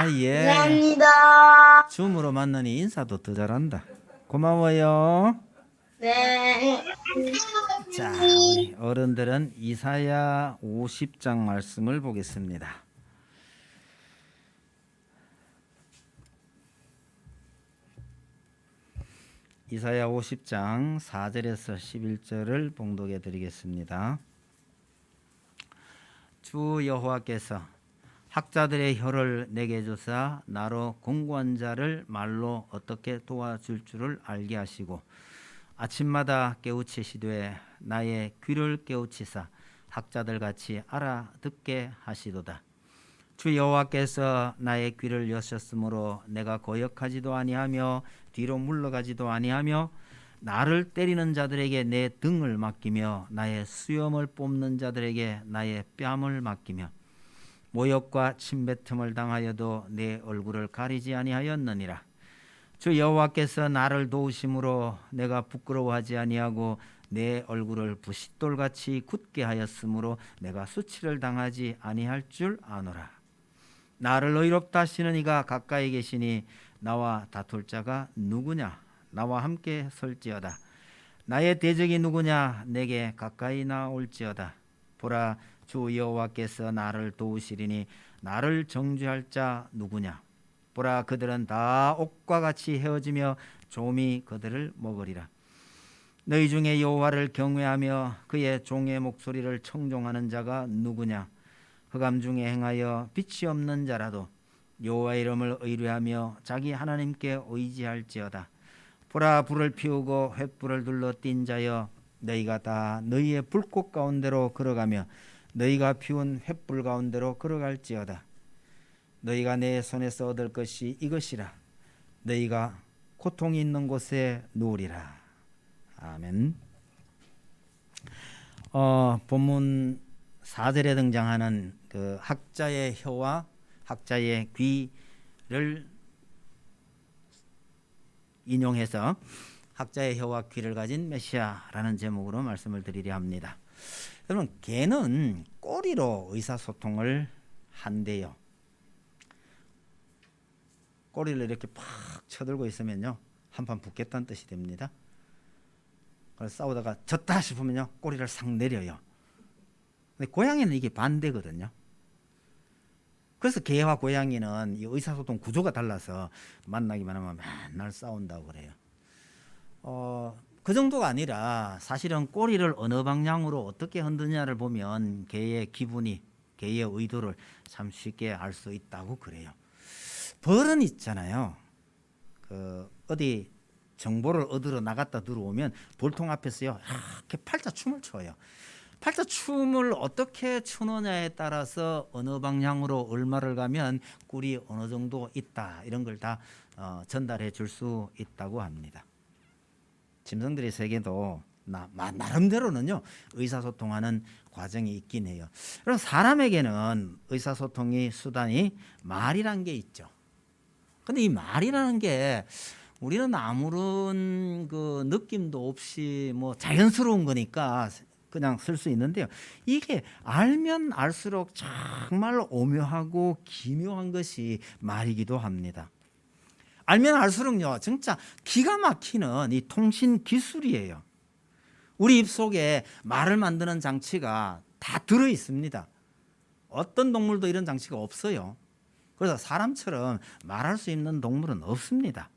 아, 예. 감사합니다. 줌으로 만나니 인사도 더 잘한다. 고마워요. 네. 자, 우리 어른들은 이사야 50장 말씀을 보겠습니다. 이사야 50장 4절에서 11절을 봉독해 드리겠습니다. 주 여호와께서 학자들의 혀를 내게 주사 나로 공고한 자를 말로 어떻게 도와줄 줄을 알게 하시고 아침마다 깨우치시되 나의 귀를 깨우치사 학자들 같이 알아듣게 하시도다. 주 여호와께서 나의 귀를 여셨으므로 내가 거역하지도 아니하며 뒤로 물러가지도 아니하며 나를 때리는 자들에게 내 등을 맡기며 나의 수염을 뽑는 자들에게 나의 뺨을 맡기며 모욕과 침뱉음을 당하여도 내 얼굴을 가리지 아니하였느니라. 주 여호와께서 나를 도우심으로 내가 부끄러워하지 아니하고 내 얼굴을 부싯돌같이 굳게 하였으므로 내가 수치를 당하지 아니할 줄 아노라. 나를 의롭다 하시는 이가 가까이 계시니 나와 다툴 자가 누구냐? 나와 함께 설지어다. 나의 대적이 누구냐? 내게 가까이 나올지어다. 보라, 주 여호와께서 나를 도우시리니 나를 정죄할 자 누구냐? 보라, 그들은 다 옥과 같이 헤어지며 좀이 그들을 먹으리라. 너희 중에 여호와를 경외하며 그의 종의 목소리를 청종하는 자가 누구냐? 흑암 중에 행하여 빛이 없는 자라도 여호와 이름을 의뢰하며 자기 하나님께 의지할지어다. 보라, 불을 피우고 횃불을 둘러 띈 자여, 너희가 다 너희의 불꽃 가운데로 걸어가며 너희가 피운 횃불 가운데로 걸어갈지어다. 너희가 내 손에서 얻을 것이 이것이라. 너희가 고통이 있는 곳에 누우리라. 아멘. 본문 4절에 등장하는 그 학자의 혀와 학자의 귀를 인용해서 학자의 혀와 귀를 가진 메시아라는 제목으로 말씀을 드리려 합니다. 여러분, 개는 꼬리로 의사소통을 한대요. 꼬리를 이렇게 팍 쳐들고 있으면요, 한판 붙겠다는 뜻이 됩니다. 그래서 싸우다가 졌다 싶으면요, 꼬리를 싹 내려요. 근데 고양이는 이게 반대거든요. 그래서 개와 고양이는 이 의사소통 구조가 달라서 만나기만 하면 맨날 싸운다고 그래요. 그 정도가 아니라 사실은 꼬리를 어느 방향으로 어떻게 흔드냐를 보면 개의 기분이, 개의 의도를 참 쉽게 알 수 있다고 그래요. 벌은 있잖아요. 어디 정보를 얻으러 나갔다 들어오면 벌통 앞에서요, 이렇게 팔자춤을 춰요. 팔자춤을 어떻게 추느냐에 따라서 어느 방향으로 얼마를 가면 꿀이 어느 정도 있다, 이런 걸 다 전달해 줄 수 있다고 합니다. 짐승들의 세계도 나름대로는요, 의사소통하는 과정이 있긴 해요. 그럼 사람에게는 의사소통의 수단이 말이란 게 있죠. 근데 이 말이라는 게 우리는 아무런 그 느낌도 없이 뭐 자연스러운 거니까 그냥 쓸 수 있는데요, 이게 알면 알수록 정말 오묘하고 기묘한 것이 말이기도 합니다. 알면 알수록요, 진짜 기가 막히는 이 통신 기술이에요. 우리 입속에 말을 만드는 장치가 다 들어 있습니다. 어떤 동물도 이런 장치가 없어요. 그래서 사람처럼 말할 수 있는 동물은 없습니다.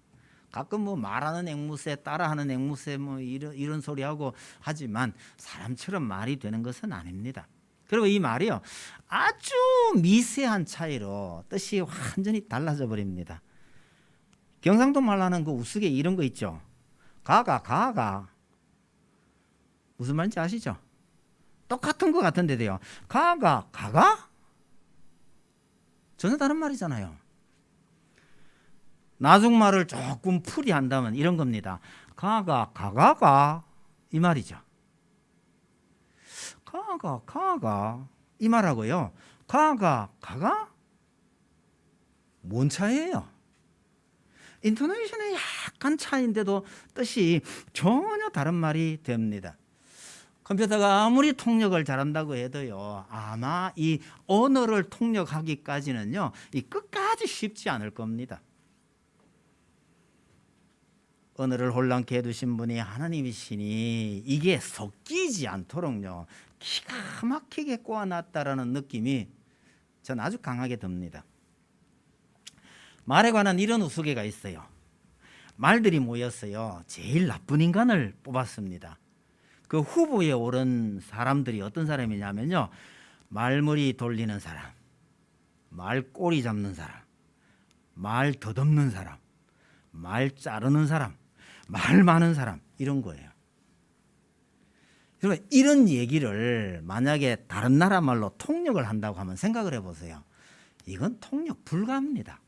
가끔 뭐 말하는 앵무새, 따라하는 앵무새 뭐 이런 소리 하고 하지만 사람처럼 말이 되는 것은 아닙니다. 그리고 이 말이요, 아주 미세한 차이로 뜻이 완전히 달라져 버립니다. 경상도 말하는 그 우스개 이런 거 있죠. 가가 무슨 말인지 아시죠? 똑같은 것 같은데도요, 가가 전혀 다른 말이잖아요. 나중말을 조금 풀이한다면 이런 겁니다. 가가 이 말이죠. 가가 이 말하고요, 가가 뭔 차이예요? 인토네이션의 약간 차이인데도 뜻이 전혀 다른 말이 됩니다. 컴퓨터가 아무리 통역을 잘한다고 해도요, 아마 이 언어를 통역하기까지는요, 이 끝까지 쉽지 않을 겁니다. 언어를 혼란케 해두신 분이 하나님이시니 이게 섞이지 않도록요, 기가 막히게 꼬아놨다라는 느낌이 전 아주 강하게 듭니다. 말에 관한 이런 우스개가 있어요. 말들이 모였어요. 제일 나쁜 인간을 뽑았습니다. 그 후보에 오른 사람들이 어떤 사람이냐면요, 말머리 돌리는 사람, 말꼬리 잡는 사람, 말 덧없는 사람, 말 자르는 사람, 말 많은 사람, 이런 거예요. 그러면 이런 얘기를 만약에 다른 나라 말로 통역을 한다고 하면 생각을 해보세요. 이건 통역 불가합니다.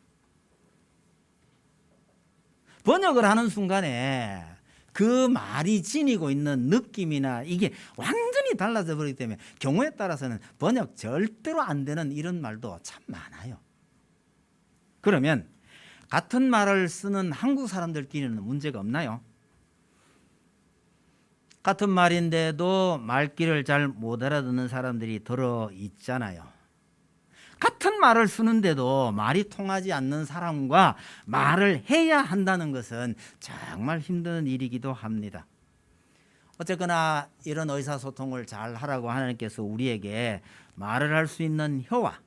번역을 하는 순간에 그 말이 지니고 있는 느낌이나 이게 완전히 달라져 버리기 때문에 경우에 따라서는 번역 절대로 안 되는 이런 말도 참 많아요. 그러면 같은 말을 쓰는 한국 사람들끼리는 문제가 없나요? 같은 말인데도 말귀를 잘 못 알아듣는 사람들이 들어 있잖아요. 같은 말을 쓰는데도 말이 통하지 않는 사람과 말을 해야 한다는 것은 정말 힘든 일이기도 합니다. 어쨌거나 이런 의사소통을 잘 하라고 하나님께서 우리에게 말을 할 수 있는 혀와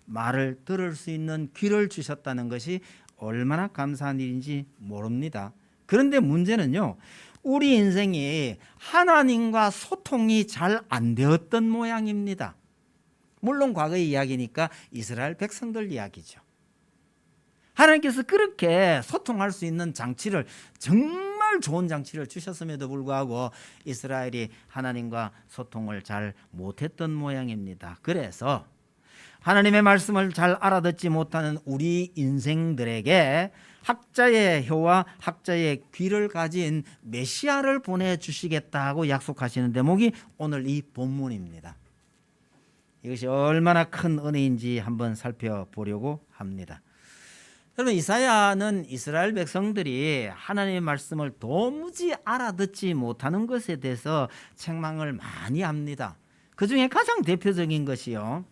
말을 들을 수 있는 귀를 주셨다는 것이 얼마나 감사한 일인지 모릅니다. 그런데 문제는요, 우리 인생이 하나님과 소통이 잘 안 되었던 모양입니다. 물론 과거의 이야기니까 이스라엘 백성들 이야기죠. 하나님께서 그렇게 소통할 수 있는 장치를, 정말 좋은 장치를 주셨음에도 불구하고 이스라엘이 하나님과 소통을 잘 못했던 모양입니다. 그래서 하나님의 말씀을 잘 알아듣지 못하는 우리 인생들에게 학자의 혀와 학자의 귀를 가진 메시아를 보내주시겠다고 약속하시는 대목이 오늘 이 본문입니다. 이것이 얼마나 큰 은혜인지 한번 살펴보려고 합니다. 여러분, 이사야는 이스라엘 백성들이 하나님의 말씀을 도무지 알아듣지 못하는 것에 대해서 책망을 많이 합니다. 그 중에 가장 대표적인 것이요,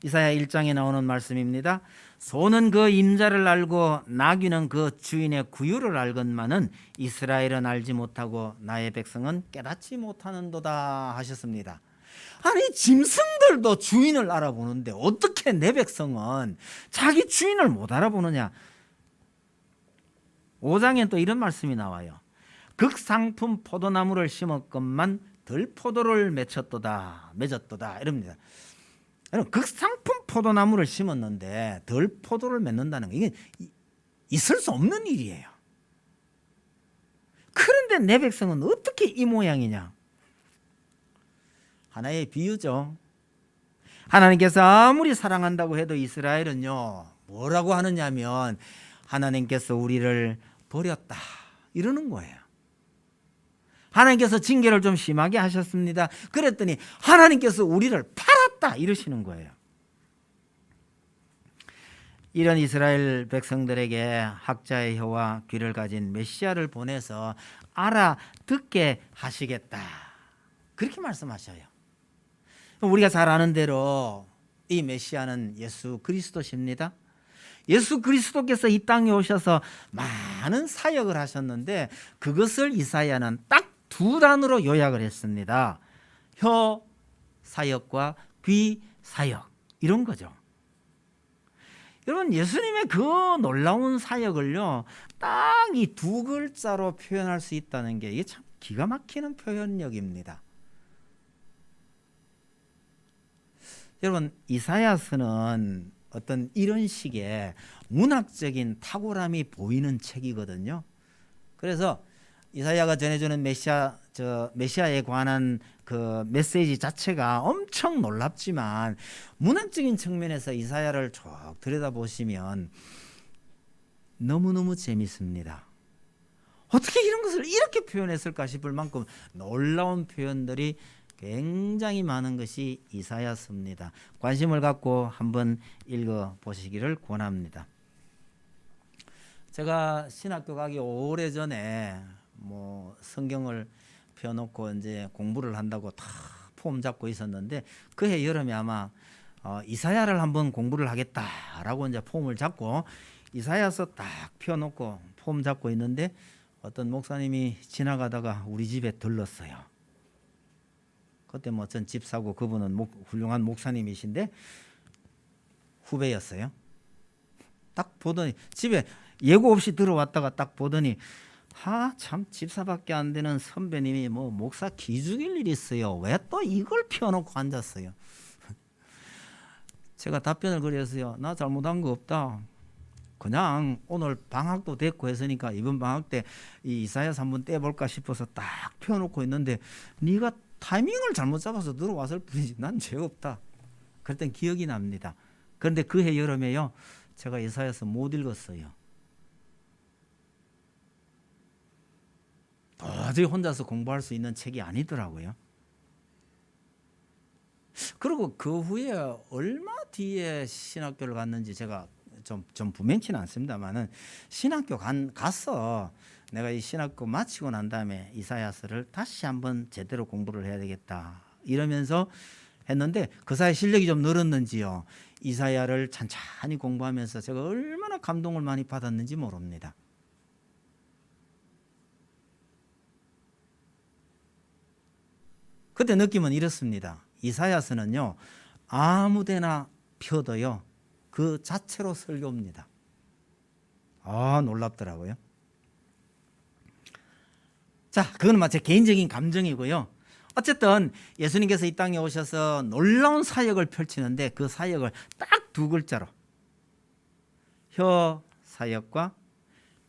이사야 1장에 나오는 말씀입니다. 소는 그 임자를 알고 나귀는 그 주인의 구유를 알건만은 이스라엘은 알지 못하고 나의 백성은 깨닫지 못하는도다 하셨습니다. 아니, 짐승들도 주인을 알아보는데 어떻게 내 백성은 자기 주인을 못 알아보느냐. 5장엔 또 이런 말씀이 나와요. 극상품 포도나무를 심었건만 들포도를 맺었도다 이럽니다. 극상품 포도나무를 심었는데 들포도를 맺는다는 거, 이게 있을 수 없는 일이에요. 그런데 내 백성은 어떻게 이 모양이냐. 하나의 비유죠. 하나님께서 아무리 사랑한다고 해도 이스라엘은요, 뭐라고 하느냐면 하나님께서 우리를 버렸다 이러는 거예요. 하나님께서 징계를 좀 심하게 하셨습니다. 그랬더니 하나님께서 우리를 팔았다 이러시는 거예요. 이런 이스라엘 백성들에게 학자의 혀와 귀를 가진 메시아를 보내서 알아듣게 하시겠다, 그렇게 말씀하셔요. 우리가 잘 아는 대로 이 메시아는 예수 그리스도십니다. 예수 그리스도께서 이 땅에 오셔서 많은 사역을 하셨는데 그것을 이사야는 딱 두 단어로 요약을 했습니다. 혀 사역과 귀 사역, 이런 거죠. 여러분, 예수님의 그 놀라운 사역을요, 딱 이 두 글자로 표현할 수 있다는 게 이게 참 기가 막히는 표현력입니다. 여러분, 이사야서는 어떤 이런 식의 문학적인 탁월함이 보이는 책이거든요. 그래서 이사야가 전해주는 메시아에 관한 그 메시지 자체가 엄청 놀랍지만 문학적인 측면에서 이사야를 쭉 들여다보시면 너무너무 재밌습니다. 어떻게 이런 것을 이렇게 표현했을까 싶을 만큼 놀라운 표현들이 굉장히 많은 것이 이사야서입니다. 관심을 갖고 한번 읽어보시기를 권합니다. 제가 신학교 가기 오래전에 성경을 펴놓고 이제 공부를 한다고 다 폼 잡고 있었는데 그해 여름에 아마 이사야를 한번 공부를 하겠다라고 이제 폼을 잡고 이사야서 딱 펴놓고 폼 잡고 있는데 어떤 목사님이 지나가다가 우리 집에 들렀어요. 그때 뭐 전 집 사고 그분은 훌륭한 목사님이신데 후배였어요. 딱 보더니 집에 예고 없이 들어왔다가 딱 보더니 참 집사밖에 안 되는 선배님이 뭐 목사 기죽일 일이 있어요. 왜 또 이걸 펴놓고 앉았어요? 제가 답변을 그렸어요. 나 잘못한 거 없다. 그냥 오늘 방학도 됐고 했으니까 이번 방학 때 이 이사야서 한번 떼볼까 싶어서 딱 펴놓고 있는데 네가 타이밍을 잘못 잡아서 들어왔을 뿐이지 난 죄 없다. 그랬던 기억이 납니다. 그런데 그해 여름에요. 제가 이사야서 못 읽었어요. 도저히 혼자서 공부할 수 있는 책이 아니더라고요. 그리고 그 후에 얼마 뒤에 신학교를 갔는지 제가 좀 분명치는 않습니다만은 신학교 가서 내가 이 신학교 마치고 난 다음에 이사야서를 다시 한번 제대로 공부를 해야 되겠다 이러면서 했는데 그 사이 실력이 좀 늘었는지요. 이사야를 찬찬히 공부하면서 제가 얼마나 감동을 많이 받았는지 모릅니다. 그때 느낌은 이렇습니다. 이사야서는요 아무데나 펴도요 그 자체로 설교입니다. 놀랍더라고요. 자, 그건 제 개인적인 감정이고요. 어쨌든 예수님께서 이 땅에 오셔서 놀라운 사역을 펼치는데 그 사역을 딱 두 글자로 혀 사역과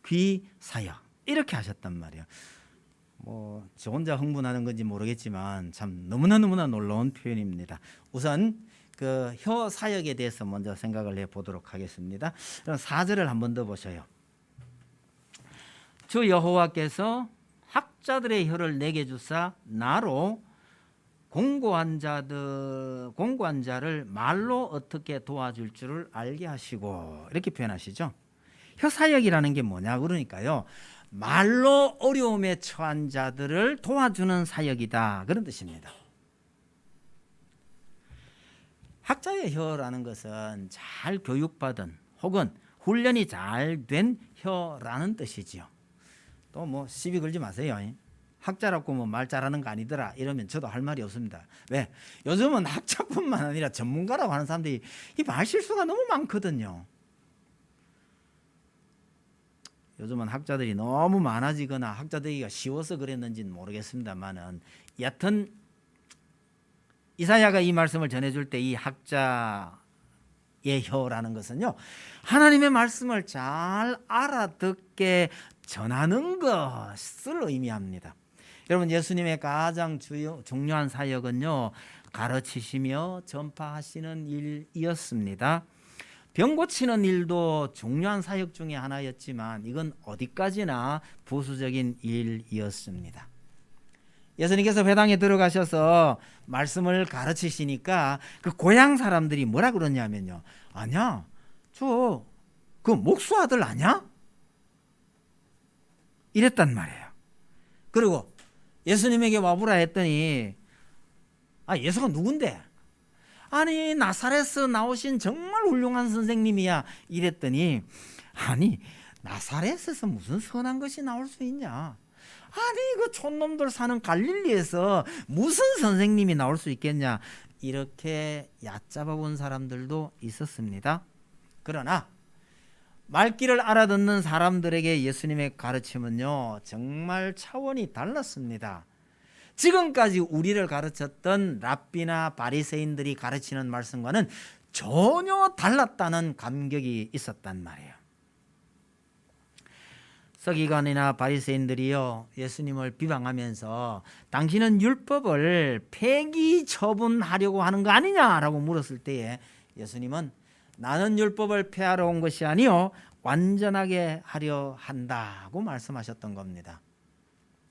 귀 사역 이렇게 하셨단 말이에요. 저 혼자 흥분하는 건지 모르겠지만 참 너무나 놀라운 표현입니다. 우선 그 혀 사역에 대해서 먼저 생각을 해보도록 하겠습니다. 그럼 4절을 한 번 더 보셔요. 주 여호와께서 학자들의 혀를 내게 주사 나로 공고한 자를 말로 어떻게 도와줄 줄을 알게 하시고 이렇게 표현하시죠. 혀 사역이라는 게 뭐냐 그러니까요. 말로 어려움에 처한 자들을 도와주는 사역이다 그런 뜻입니다. 학자의 혀라는 것은 잘 교육받은 혹은 훈련이 잘 된 혀라는 뜻이지요. 또 시비 걸지 마세요. 학자라고 말 잘하는 거 아니더라 이러면 저도 할 말이 없습니다. 왜? 요즘은 학자뿐만 아니라 전문가라고 하는 사람들이 이 말 실수가 너무 많거든요. 요즘은 학자들이 너무 많아지거나 학자되기가 쉬워서 그랬는지는 모르겠습니다만은 여하튼 이사야가 이 말씀을 전해줄 때 이 학자의 혀라는 것은요 하나님의 말씀을 잘 알아듣게 전하는 것을 의미합니다. 여러분 예수님의 가장 중요한 사역은요 가르치시며 전파하시는 일이었습니다. 병 고치는 일도 중요한 사역 중에 하나였지만 이건 어디까지나 부수적인 일이었습니다. 예수님께서 회당에 들어가셔서 말씀을 가르치시니까 그 고향 사람들이 뭐라 그러냐면요. 아니야, 그 목수 아들 아니야? 이랬단 말이에요. 그리고 예수님에게 와보라 했더니 예수가 누군데? 아니 나사렛에서 나오신 정말 훌륭한 선생님이야 이랬더니 나사렛에서 무슨 선한 것이 나올 수 있냐? 그 촌놈들 사는 갈릴리에서 무슨 선생님이 나올 수 있겠냐? 이렇게 얕잡아 본 사람들도 있었습니다. 그러나 말귀를 알아듣는 사람들에게 예수님의 가르침은요 정말 차원이 달랐습니다. 지금까지 우리를 가르쳤던 랍비나 바리새인들이 가르치는 말씀과는 전혀 달랐다는 감격이 있었단 말이에요. 서기관이나 바리새인들이요 예수님을 비방하면서 당신은 율법을 폐기 처분하려고 하는 거 아니냐라고 물었을 때에 예수님은 나는 율법을 폐하러 온 것이 아니요 완전하게 하려 한다고 말씀하셨던 겁니다.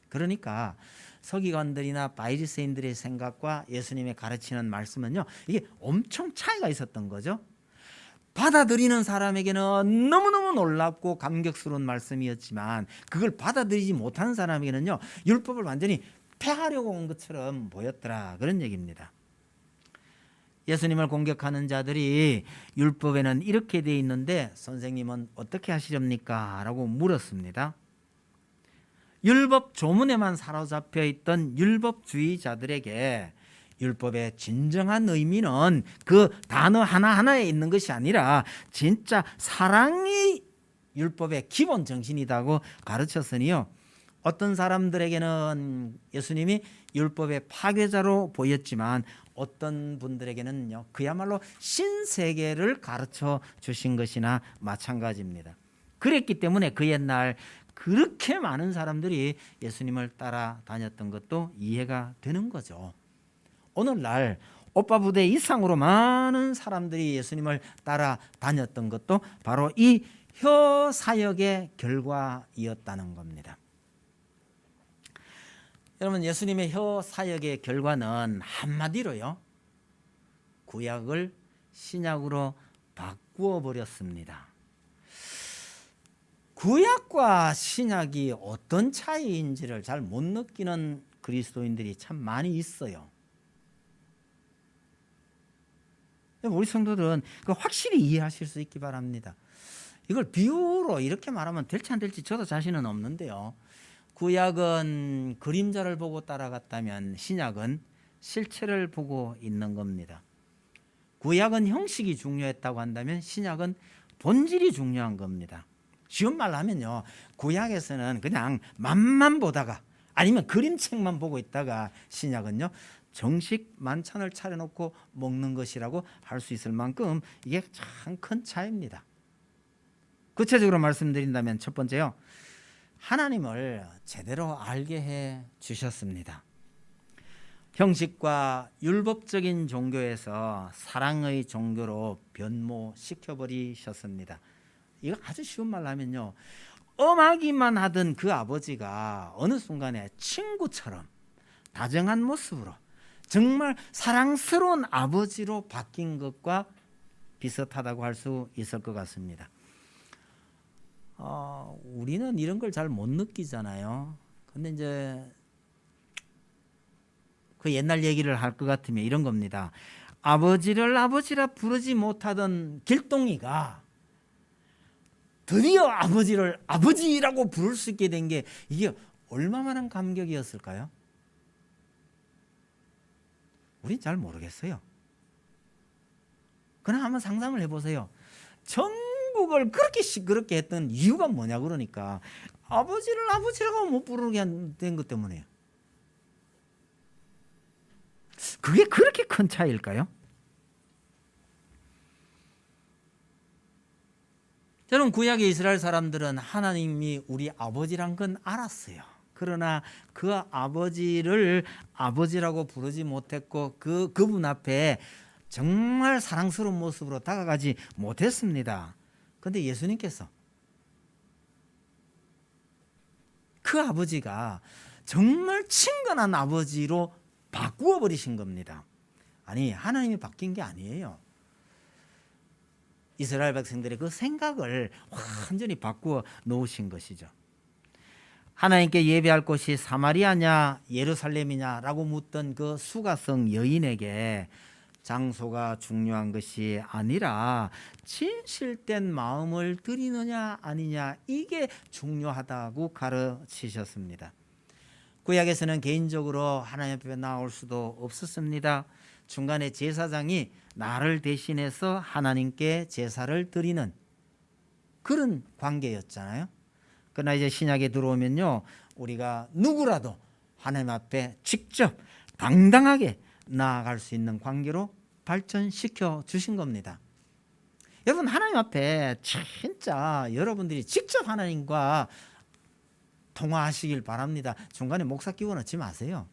그러니까 서기관들이나 바리새인들의 생각과 예수님의 가르치는 말씀은요 이게 엄청 차이가 있었던 거죠. 받아들이는 사람에게는 너무너무 놀랍고 감격스러운 말씀이었지만 그걸 받아들이지 못하는 사람에게는요 율법을 완전히 패하려고 온 것처럼 보였더라, 그런 얘기입니다. 예수님을 공격하는 자들이 율법에는 이렇게 돼 있는데 선생님은 어떻게 하시렵니까? 라고 물었습니다. 율법 조문에만 사로잡혀 있던 율법주의자들에게 율법의 진정한 의미는 그 단어 하나하나에 있는 것이 아니라 진짜 사랑이 율법의 기본 정신이라고 가르쳤으니요, 어떤 사람들에게는 예수님이 율법의 파괴자로 보였지만 어떤 분들에게는요, 그야말로 신세계를 가르쳐 주신 것이나 마찬가지입니다. 그랬기 때문에 그 옛날 그렇게 많은 사람들이 예수님을 따라다녔던 것도 이해가 되는 거죠. 오늘날 오빠 부대 이상으로 많은 사람들이 예수님을 따라다녔던 것도 바로 이 혀 사역의 결과이었다는 겁니다. 여러분, 예수님의 혀 사역의 결과는 한마디로요, 구약을 신약으로 바꾸어 버렸습니다. 구약과 신약이 어떤 차이인지를 잘 못 느끼는 그리스도인들이 참 많이 있어요. 우리 성도들은 확실히 이해하실 수 있기 바랍니다. 이걸 비유로 이렇게 말하면 될지 안 될지 저도 자신은 없는데요, 구약은 그림자를 보고 따라갔다면 신약은 실체를 보고 있는 겁니다. 구약은 형식이 중요했다고 한다면 신약은 본질이 중요한 겁니다. 쉬운 말로 하면요, 구약에서는 그냥 맛만 보다가 아니면 그림책만 보고 있다가 신약은요, 정식 만찬을 차려놓고 먹는 것이라고 할 수 있을 만큼 이게 참 큰 차이입니다. 구체적으로 말씀드린다면 첫 번째요, 하나님을 제대로 알게 해 주셨습니다. 형식과 율법적인 종교에서 사랑의 종교로 변모시켜 버리셨습니다. 이거 아주 쉬운 말로 하면요, 엄하기만 하던 그 아버지가 어느 순간에 친구처럼 다정한 모습으로 정말 사랑스러운 아버지로 바뀐 것과 비슷하다고 할 수 있을 것 같습니다. 우리는 이런 걸 잘 못 느끼잖아요. 근데 이제 그 옛날 얘기를 할 것 같으면 이런 겁니다. 아버지를 아버지라 부르지 못하던 길동이가 드디어 아버지를 아버지라고 부를 수 있게 된 게 이게 얼마만한 감격이었을까요? 우린 잘 모르겠어요. 그러나 한번 상상을 해보세요. 전국을 그렇게 시끄럽게 했던 이유가 뭐냐 그러니까 아버지를 아버지라고 못 부르게 된 것 때문에요. 그게 그렇게 큰 차이일까요? 저는 구약의 이스라엘 사람들은 하나님이 우리 아버지란 건 알았어요. 그러나 그 아버지를 아버지라고 부르지 못했고 그분 앞에 정말 사랑스러운 모습으로 다가가지 못했습니다. 그런데 예수님께서 그 아버지가 정말 친근한 아버지로 바꾸어 버리신 겁니다. 아니, 하나님이 바뀐 게 아니에요. 이스라엘 백성들의 그 생각을 완전히 바꾸어 놓으신 것이죠. 하나님께 예배할 곳이 사마리아냐 예루살렘이냐라고 묻던 그 수가성 여인에게 장소가 중요한 것이 아니라 진실된 마음을 드리느냐 아니냐, 이게 중요하다고 가르치셨습니다. 구약에서는 개인적으로 하나님 앞에 나올 수도 없었습니다. 중간에 제사장이 나를 대신해서 하나님께 제사를 드리는 그런 관계였잖아요. 그러나 이제 신약에 들어오면요, 우리가 누구라도 하나님 앞에 직접 당당하게 나아갈 수 있는 관계로 발전시켜 주신 겁니다. 여러분, 하나님 앞에 진짜 여러분들이 직접 하나님과 통화하시길 바랍니다. 중간에 목사 끼워 넣지 마세요.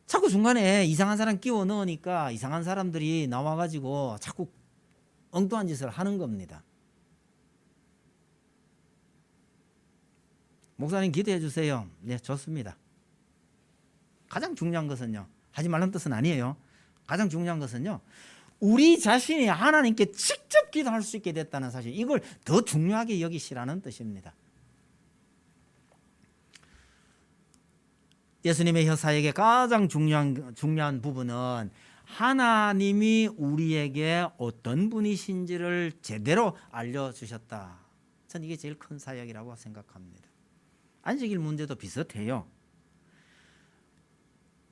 자꾸 중간에 이상한 사람 끼워 넣으니까 이상한 사람들이 나와가지고 자꾸 엉뚱한 짓을 하는 겁니다. 목사님 기도해 주세요. 네, 좋습니다. 가장 중요한 것은요, 하지 말라는 뜻은 아니에요. 가장 중요한 것은요, 우리 자신이 하나님께 직접 기도할 수 있게 됐다는 사실, 이걸 더 중요하게 여기시라는 뜻입니다. 예수님의 혀사역의 가장 중요한 부분은 하나님이 우리에게 어떤 분이신지를 제대로 알려주셨다. 전 이게 제일 큰 사역이라고 생각합니다. 안식일 문제도 비슷해요.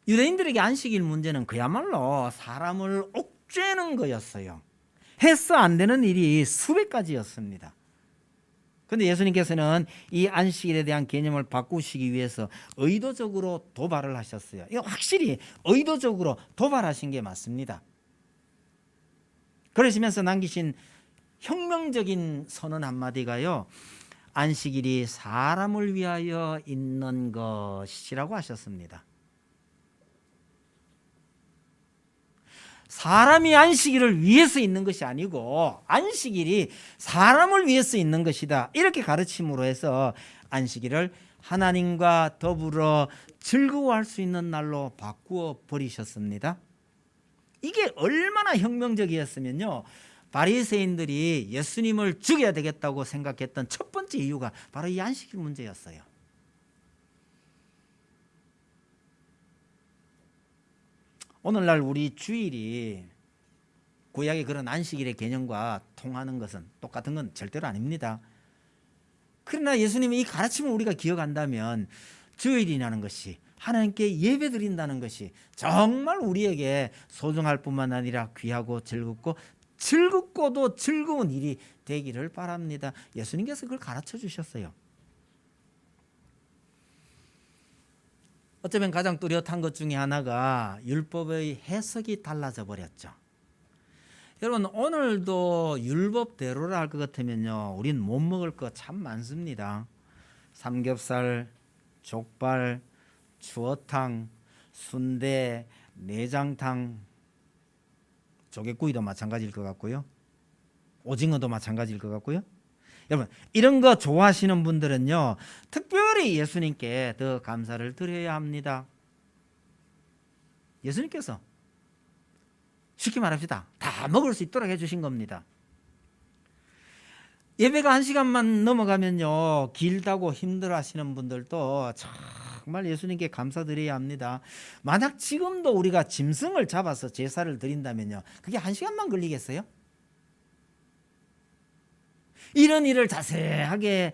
유대인들에게 안식일 문제는 그야말로 사람을 옥죄는 거였어요. 해서 안 되는 일이 수백 가지였습니다. 그런데 예수님께서는 이 안식일에 대한 개념을 바꾸시기 위해서 의도적으로 도발을 하셨어요. 이거 확실히 의도적으로 도발하신 게 맞습니다. 그러시면서 남기신 혁명적인 선언 한마디가요, 안식일이 사람을 위하여 있는 것이라고 하셨습니다. 사람이 안식일을 위해서 있는 것이 아니고 안식일이 사람을 위해서 있는 것이다. 이렇게 가르침으로 해서 안식일을 하나님과 더불어 즐거워할 수 있는 날로 바꾸어 버리셨습니다. 이게 얼마나 혁명적이었으면요, 바리새인들이 예수님을 죽여야 되겠다고 생각했던 첫 번째 이유가 바로 이 안식일 문제였어요. 오늘날 우리 주일이 구약의 그런 안식일의 개념과 통하는 것은 똑같은 건 절대로 아닙니다. 그러나 예수님의 이 가르침을 우리가 기억한다면 주일이라는 것이, 하나님께 예배드린다는 것이 정말 우리에게 소중할 뿐만 아니라 귀하고 즐겁고도 즐거운 일이 되기를 바랍니다. 예수님께서 그걸 가르쳐 주셨어요. 어쩌면 가장 뚜렷한 것 중에 하나가 율법의 해석이 달라져 버렸죠. 여러분, 오늘도 율법대로라 할 것 같으면요, 우린 못 먹을 거 참 많습니다. 삼겹살, 족발, 추어탕, 순대, 내장탕, 조개구이도 마찬가지일 것 같고요, 오징어도 마찬가지일 것 같고요. 여러분, 이런 거 좋아하시는 분들은요, 특별히 예수님께 더 감사를 드려야 합니다. 예수님께서 쉽게 말합시다, 다 먹을 수 있도록 해주신 겁니다. 예배가 1시간만 넘어가면요, 길다고 힘들어 하시는 분들도 정말 예수님께 감사드려야 합니다. 만약 지금도 우리가 짐승을 잡아서 제사를 드린다면요, 그게 1시간만 걸리겠어요? 이런 일을 자세하게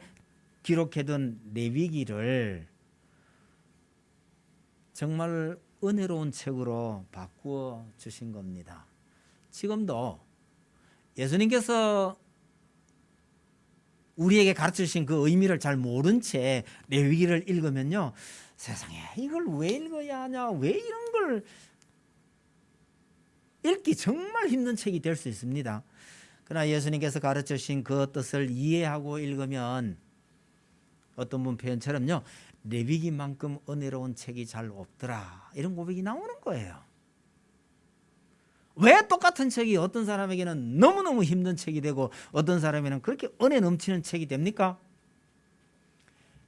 기록해둔 레위기를 정말 은혜로운 책으로 바꾸어 주신 겁니다. 지금도 예수님께서 우리에게 가르쳐 주신 그 의미를 잘 모른 채 레위기를 읽으면요, 세상에 이걸 왜 읽어야 하냐, 왜 이런 걸 읽기 정말 힘든 책이 될 수 있습니다. 그러나 예수님께서 가르쳐 주신 그 뜻을 이해하고 읽으면 어떤 분 표현처럼요, 레위기만큼 은혜로운 책이 잘 없더라, 이런 고백이 나오는 거예요. 왜 똑같은 책이 어떤 사람에게는 너무너무 힘든 책이 되고 어떤 사람에게는 그렇게 은혜 넘치는 책이 됩니까?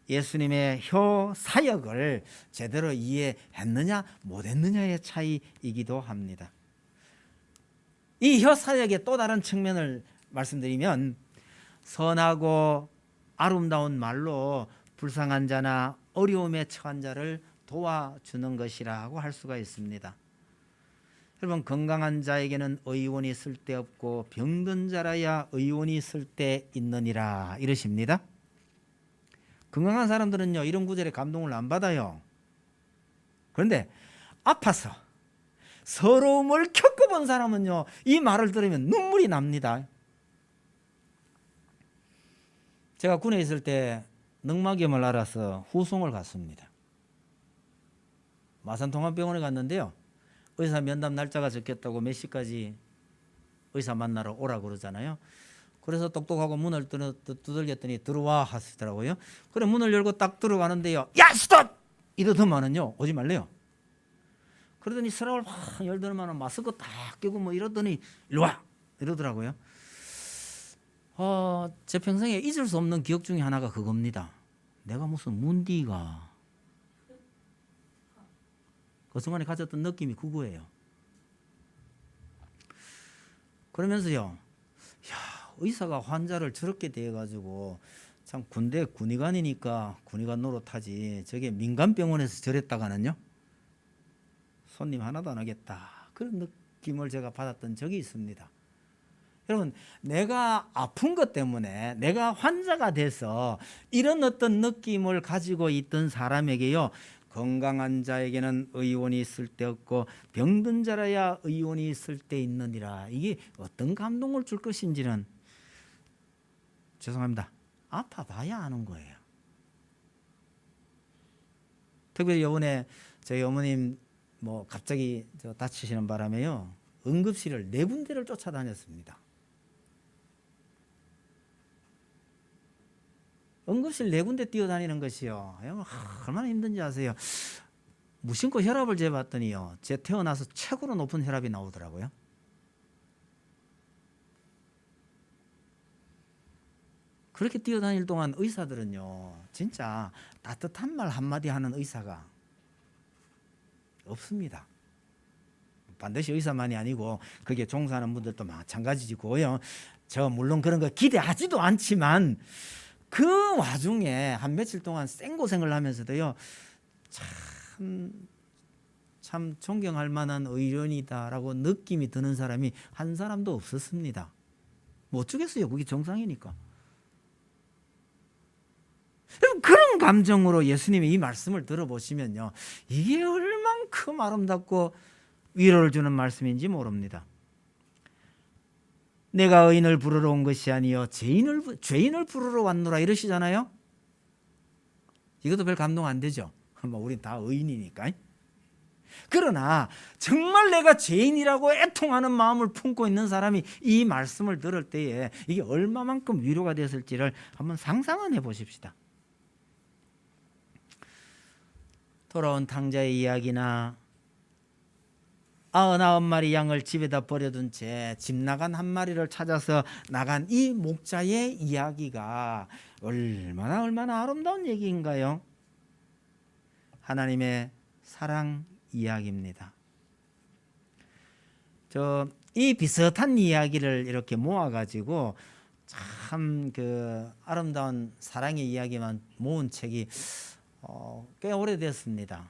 예수님의 혀 사역을 제대로 이해했느냐 못했느냐의 차이이기도 합니다. 이 혀 사역의 또 다른 측면을 말씀드리면, 선하고 아름다운 말로 불쌍한 자나 어려움에 처한 자를 도와주는 것이라고 할 수가 있습니다. 여러분, 건강한 자에게는 의원이 쓸데없고 병든 자라야 의원이 쓸데있느니라 이러십니다. 건강한 사람들은요, 이런 구절에 감동을 안 받아요. 그런데 아파서 서러움을 겪어본 사람은요, 이 말을 들으면 눈물이 납니다. 제가 군에 있을 때 늑막염을 알아서 후송을 갔습니다. 마산통합병원에 갔는데요, 의사 면담 날짜가 적혔다고 몇 시까지 의사 만나러 오라고 그러잖아요. 그래서 똑똑하고 문을 두들겼더니 들어와 하시더라고요. 그래 문을 열고 딱 들어가는데요, 야 스톱! 이러더만은요, 오지 말래요. 그러더니 서랍을 막 열더니만 마스크 딱 끼고 뭐 이러더니 일로 와! 이러더라고요. 제 평생에 잊을 수 없는 기억 중에 하나가 그겁니다. 내가 무슨 문디가, 그 순간에 가졌던 느낌이 그거예요. 그러면서요, 야, 의사가 환자를 저렇게 대해가지고 참 군대 군의관이니까 군의관 노릇하지 저게 민간병원에서 저랬다가는요 손님 하나도 안 하겠다 그런 느낌을 제가 받았던 적이 있습니다. 여러분 내가 아픈 것 때문에 내가 환자가 돼서 이런 어떤 느낌을 가지고 있던 사람에게요 건강한 자에게는 의원이 있을 때 없고 병든 자라야 의원이 있을 때 있느니라. 이게 어떤 감동을 줄 것인지는 죄송합니다. 아파봐야 아는 거예요. 특별히 이번에 저희 어머님 뭐 갑자기 다치시는 바람에요 응급실을 4군데를 쫓아다녔습니다. 응급실 4군데 뛰어다니는 것이요 얼마나 힘든지 아세요? 무심코 혈압을 재봤더니요 제 태어나서 최고로 높은 혈압이 나오더라고요. 그렇게 뛰어다닐 동안 의사들은요 진짜 따뜻한 말 한마디 하는 의사가 없습니다. 반드시 의사만이 아니고 거기에 종사하는 분들도 마찬가지고요. 저 물론 그런 거 기대하지도 않지만 그 와중에 한 며칠 동안 생고생을 하면서도요 참 존경할 만한 의료인이다라고 느낌이 드는 사람이 한 사람도 없었습니다. 뭐 어쩌겠어요. 그게 정상이니까. 그런 감정으로 예수님의 이 말씀을 들어보시면요 이게 얼만큼 아름답고 위로를 주는 말씀인지 모릅니다. 내가 의인을 부르러 온 것이 아니요 죄인을 부르러 왔노라 이러시잖아요. 이것도 별 감동 안 되죠. 우린 다 의인이니까. 그러나 정말 내가 죄인이라고 애통하는 마음을 품고 있는 사람이 이 말씀을 들을 때에 이게 얼마만큼 위로가 됐을지를 한번 상상은 해보십시다. 돌아온 탕자의 이야기나 99마리 양을 집에다 버려둔 채 집 나간 한 마리를 찾아서 나간 이 목자의 이야기가 얼마나 아름다운 얘기인가요? 하나님의 사랑 이야기입니다. 이 비슷한 이야기를 이렇게 모아가지고 참 아름다운 사랑의 이야기만 모은 책이 꽤 오래됐습니다.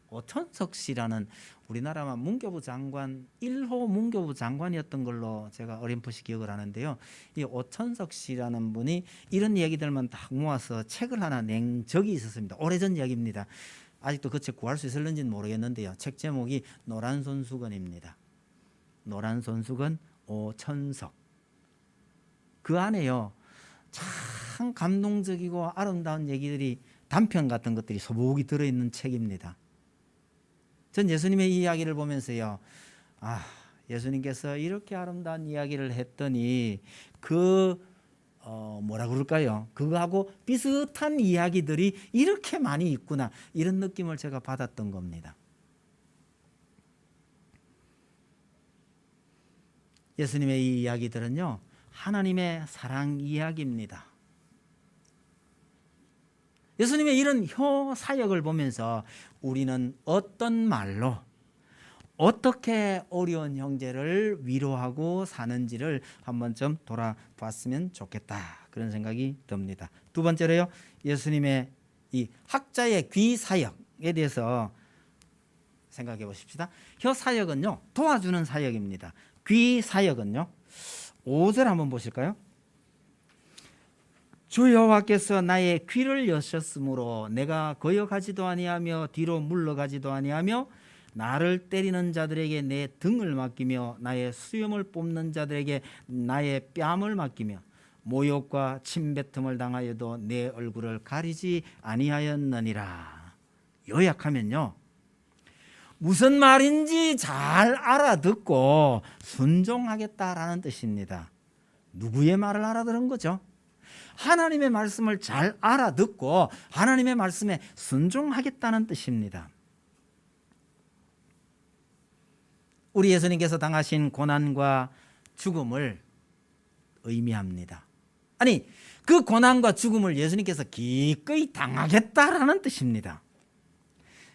오천석 씨라는 우리나라 문교부 장관 1호 문교부 장관이었던 걸로 제가 어렴풋이 기억을 하는데요. 이 오천석 씨라는 분이 이런 이야기들만 딱 모아서 책을 하나 낸 적이 있었습니다. 오래전 이야기입니다. 아직도 그 책 구할 수 있을는지는 모르겠는데요. 책 제목이 노란손수건입니다. 노란손수건 오천석. 그 안에요 참 감동적이고 아름다운 얘기들이 단편 같은 것들이 소복이 들어있는 책입니다. 전 예수님의 이 이야기를 보면서요 예수님께서 이렇게 아름다운 이야기를 했더니 뭐라 그럴까요? 그거하고 비슷한 이야기들이 이렇게 많이 있구나 이런 느낌을 제가 받았던 겁니다. 예수님의 이 이야기들은요 하나님의 사랑 이야기입니다. 예수님의 이런 효사역을 보면서 우리는 어떤 말로 어떻게 어려운 형제를 위로하고 사는지를 한번 좀 돌아봤으면 좋겠다 그런 생각이 듭니다. 두 번째로요 예수님의 이 학자의 귀사역에 대해서 생각해 보십시다. 효사역은요 도와주는 사역입니다. 귀사역은요 5절 한번 보실까요? 주 여호와께서 나의 귀를 여셨으므로 내가 거역하지도 아니하며 뒤로 물러가지도 아니하며 나를 때리는 자들에게 내 등을 맡기며 나의 수염을 뽑는 자들에게 나의 뺨을 맡기며 모욕과 침뱉음을 당하여도 내 얼굴을 가리지 아니하였느니라. 요약하면요 무슨 말인지 잘 알아듣고 순종하겠다라는 뜻입니다. 누구의 말을 알아들은 거죠? 하나님의 말씀을 잘 알아듣고 하나님의 말씀에 순종하겠다는 뜻입니다. 우리 예수님께서 당하신 고난과 죽음을 의미합니다. 아니 그 고난과 죽음을 예수님께서 기꺼이 당하겠다라는 뜻입니다.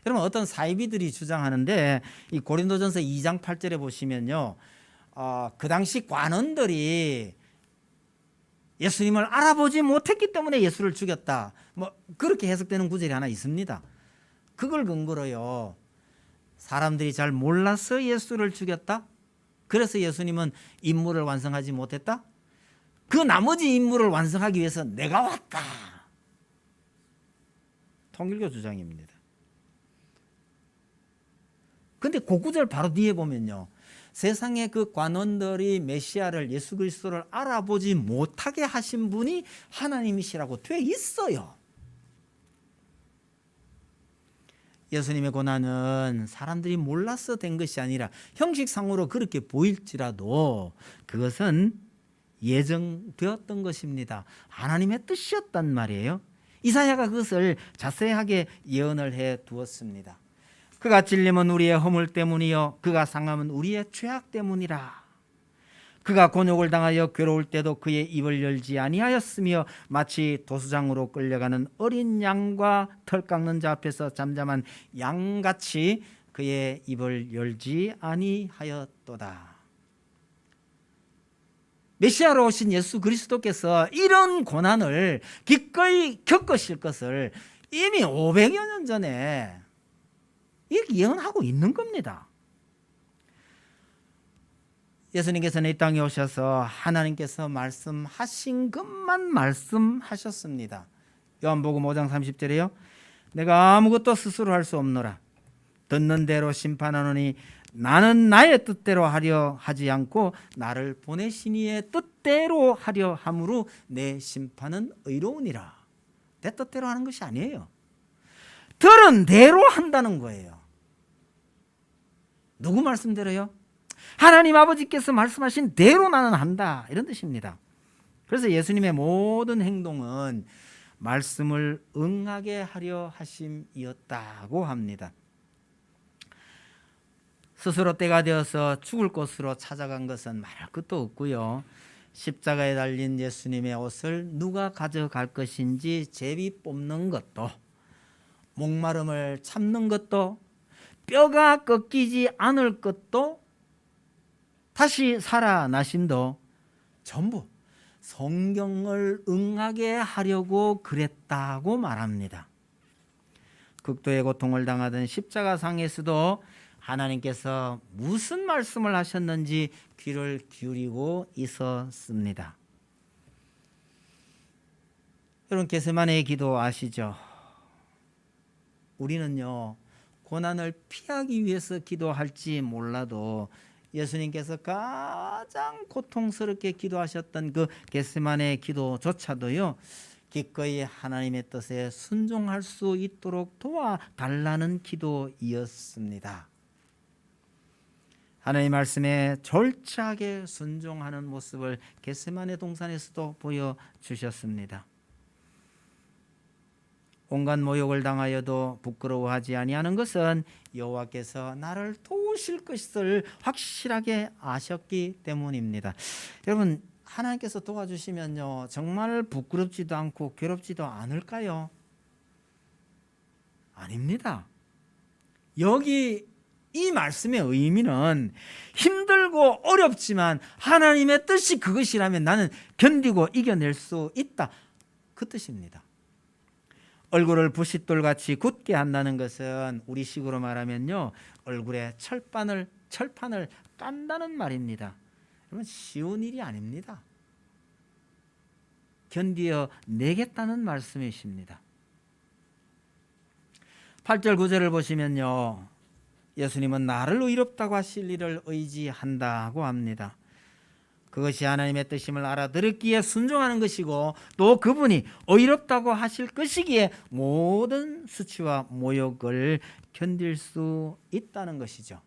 여러분 어떤 사이비들이 주장하는데 이 고린도전서 2장 8절에 보시면요 그 당시 관원들이 예수님을 알아보지 못했기 때문에 예수를 죽였다. 뭐 그렇게 해석되는 구절이 하나 있습니다. 그걸 근거로요. 사람들이 잘 몰라서 예수를 죽였다. 그래서 예수님은 임무를 완성하지 못했다. 그 나머지 임무를 완성하기 위해서 내가 왔다. 통일교 주장입니다. 근데 그 구절 바로 뒤에 보면요. 세상의 그 관원들이 메시아를 예수 그리스도를 알아보지 못하게 하신 분이 하나님이시라고 돼 있어요. 예수님의 고난은 사람들이 몰라서 된 것이 아니라 형식상으로 그렇게 보일지라도 그것은 예정되었던 것입니다. 하나님의 뜻이었단 말이에요. 이사야가 그것을 자세하게 예언을 해 두었습니다. 그가 찔림은 우리의 허물 때문이요 그가 상함은 우리의 죄악 때문이라. 그가 곤욕을 당하여 괴로울 때도 그의 입을 열지 아니하였으며 마치 도수장으로 끌려가는 어린 양과 털 깎는 자 앞에서 잠잠한 양같이 그의 입을 열지 아니하였도다. 메시아로 오신 예수 그리스도께서 이런 고난을 기꺼이 겪으실 것을 이미 500여 년 전에 이렇게 예언하고 있는 겁니다. 예수님께서는 이 땅에 오셔서 하나님께서 말씀하신 것만 말씀하셨습니다. 요한복음 5장 30절에요. 내가 아무것도 스스로 할 수 없노라. 듣는 대로 심판하노니 나는 나의 뜻대로 하려 하지 않고 나를 보내신 이의 뜻대로 하려 함으로 내 심판은 의로우니라. 내 뜻대로 하는 것이 아니에요. 들은 대로 한다는 거예요. 누구 말씀대로요? 하나님 아버지께서 말씀하신 대로 나는 한다, 이런 뜻입니다. 그래서 예수님의 모든 행동은 말씀을 응하게 하려 하심이었다고 합니다. 스스로 때가 되어서 죽을 곳으로 찾아간 것은 말할 것도 없고요. 십자가에 달린 예수님의 옷을 누가 가져갈 것인지 제비 뽑는 것도, 목마름을 참는 것도, 뼈가 꺾이지 않을 것도, 다시 살아나심도 전부 성경을 응하게 하려고 그랬다고 말합니다. 극도의 고통을 당하던 십자가상에서도 하나님께서 무슨 말씀을 하셨는지 귀를 기울이고 있었습니다. 여러분, 겟세마네의 기도 아시죠? 우리는요, 고난을 피하기 위해서 기도할지 몰라도 예수님께서 가장 고통스럽게 기도하셨던 그 겟세마네의 기도조차도요, 기꺼이 하나님의 뜻에 순종할 수 있도록 도와달라는 기도이었습니다. 하나님의 말씀에 절차하게 순종하는 모습을 겟세마네 동산에서도 보여주셨습니다. 온갖 모욕을 당하여도 부끄러워하지 아니하는 것은 여호와께서 나를 도우실 것을 확실하게 아셨기 때문입니다. 여러분, 하나님께서 도와주시면요, 정말 부끄럽지도 않고 괴롭지도 않을까요? 아닙니다. 여기 이 말씀의 의미는 힘들고 어렵지만 하나님의 뜻이 그것이라면 나는 견디고 이겨낼 수 있다, 그 뜻입니다. 얼굴을 부싯돌같이 굳게 한다는 것은 우리식으로 말하면요, 얼굴에 철판을 깐다는 말입니다. 여러분, 쉬운 일이 아닙니다. 견디어 내겠다는 말씀이십니다. 8절 9절을 보시면요, 예수님은 나를 의롭다고 하실 일을 의지한다고 합니다. 그것이 하나님의 뜻임을 알아들었기에 순종하는 것이고, 또 그분이 의롭다고 하실 것이기에 모든 수치와 모욕을 견딜 수 있다는 것이죠.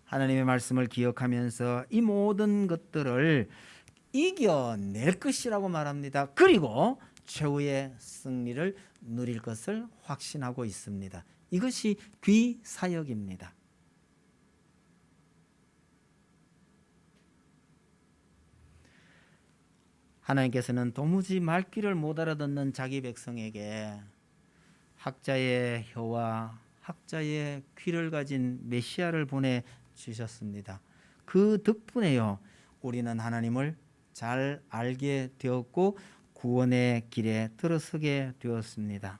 하나님의 말씀을 기억하면서 이 모든 것들을 이겨낼 것이라고 말합니다. 그리고 최후의 승리를 누릴 것을 확신하고 있습니다. 이것이 귀사역입니다. 하나님께서는 도무지 말귀를 못 알아듣는 자기 백성에게 학자의 혀와 학자의 귀를 가진 메시아를 보내주셨습니다. 그 덕분에요, 우리는 하나님을 잘 알게 되었고 구원의 길에 들어서게 되었습니다.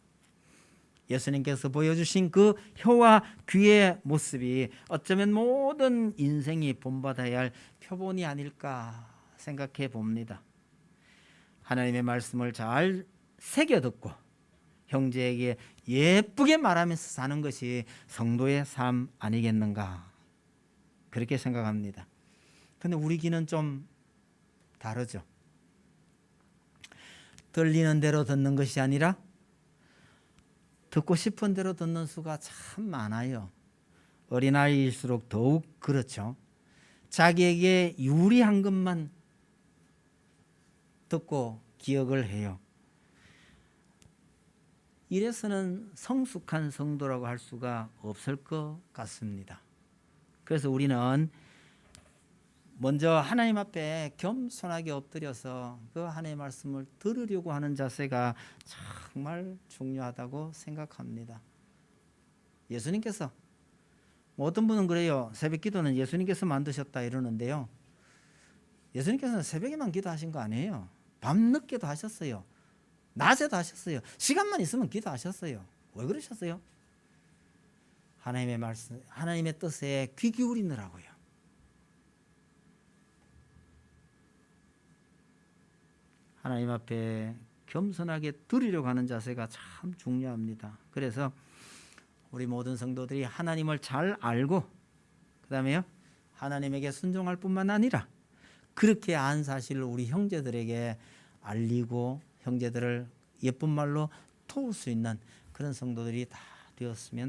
예수님께서 보여주신 그 혀와 귀의 모습이 어쩌면 모든 인생이 본받아야 할 표본이 아닐까 생각해 봅니다. 하나님의 말씀을 잘 새겨 듣고 형제에게 예쁘게 말하면서 사는 것이 성도의 삶 아니겠는가 그렇게 생각합니다. 근데 우리 귀는 좀 다르죠. 들리는 대로 듣는 것이 아니라 듣고 싶은 대로 듣는 수가 참 많아요. 어린아이일수록 더욱 그렇죠. 자기에게 유리한 것만 듣고 기억을 해요. 이래서는 성숙한 성도라고 할 수가 없을 것 같습니다. 그래서 우리는 먼저 하나님 앞에 겸손하게 엎드려서 그 하나님의 말씀을 들으려고 하는 자세가 정말 중요하다고 생각합니다. 예수님께서 어떤 분은 그래요. 새벽 기도는 예수님께서 만드셨다 이러는데요. 예수님께서는 새벽에만 기도하신 거 아니에요. 밤늦게도 하셨어요. 낮에도 하셨어요. 시간만 있으면 기도하셨어요. 왜 그러셨어요? 하나님의 말씀, 하나님의 뜻에 귀 기울이느라고요. 하나님 앞에 겸손하게 드리려고 하는 자세가 참 중요합니다. 그래서 우리 모든 성도들이 하나님을 잘 알고 그다음에요 하나님에게 순종할 뿐만 아니라 그렇게 안 사실을 우리 형제들에게 알리고 형제들을 예쁜 말로 도울 수 있는 그런 성도들이 다 되었으면